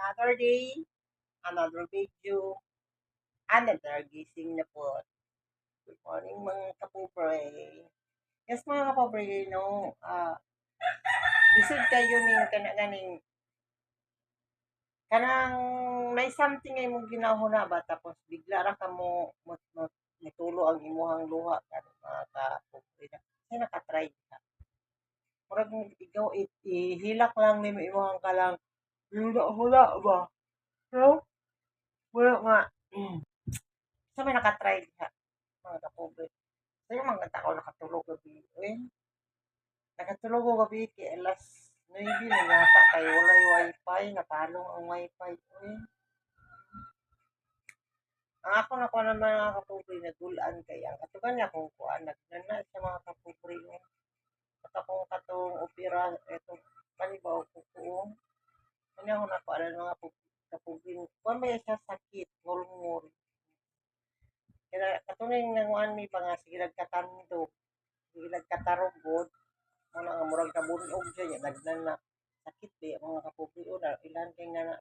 Another day, another video, another gising na po. Good morning mga kapobre. Yes mga kapobre, isod kayo ning kanang kanang may something ay mong ginahuna ba tapos bigla ra ka mo nitulo ang imuhang luha kanang mga kapobre na. Kasi nakatry ka. Murag mo ikaw ihilak lang nimo imuhang kalang hula ba? No? Wala nga. Sa may nakatry ka mga kapobre. Sa'yo mga tao nakatulog gabi. Eh, nakatulog ko gabi kay alas 9 na yata kay walay wifi, napalong ang wifi. Eh, ang ako na kuha naman mga kapobre, nagulaan kay ang katugan niya kung kuha, nagnana sa mga kapobre yung katakong katong opera, eto, panibaw ko ko. Ano ako na kuha ng mga kapobre, kuha may siya sakit, ngul-ngul. Kaya katuning nanguan mi pa nga sige nagkatando, sige nagkatarugod, muna nga murag nabunog siya niya nagnana sakit di mga kapobre o na ilan kay nga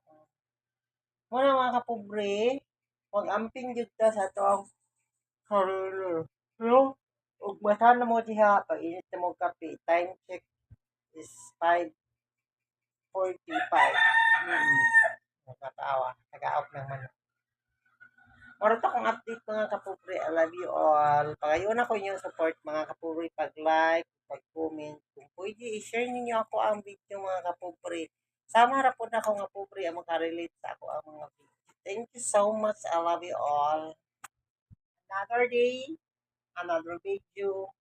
muna mga kapobre mag-amping jud ta sa atong sarili no ug masan mo diha pag init na mo kape time check is 5:45 nakatawa tagaok ng manok. Moro to kong update mga kapobre. I love you all. Pagayon ako inyong support mga kapobre. Pag-like, pag-comment. Kung pwede, i-share ninyo ako ang video mga kapobre. Sama harapon ako nga pobre ang makarelate sa ako ang mga video. Thank you so much. I love you all. Another day, another video,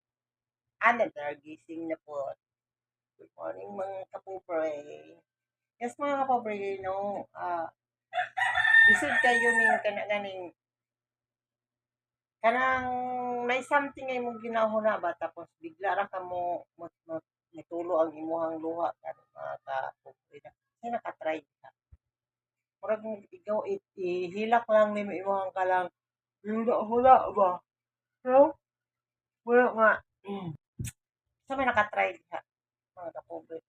another gising na po. Good morning mga kapobre. Yes mga kapobre, isod kayo ning kanang kanang may something ay mong ginahuna ba tapos bigla ra ka mo nitulo ang imuhang luha kanang mga kapobre na. Kasi nakatry ka. Murag mo ikaw ihilak lang nimo imuhang kalang hula ba? No? Wala nga. Sa may nakatry ka mga kapobre.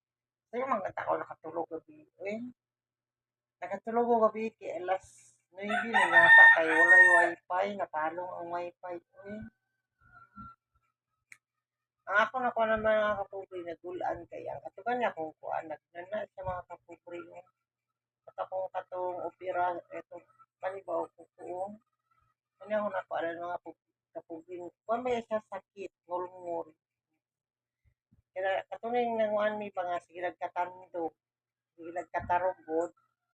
Sa'yo mga tao nakatulog gabi. Eh, nakatulog ko gabi kay alas 9 na yata kay walay wifi, napalong ang wifi. Eh, ang ako na kuha naman mga kapobre, nagulaan kay ang katugan niya kung kuha, nagnana sa mga kapobre yung katakong katong opera, eto, panibaw ko ko. Ano ako na kuha ng mga kapobre, kuha may siya sakit, ngul-ngul. Kaya katuning nanguan mi pa nga, sige nagkatando, sige nagkatarugod,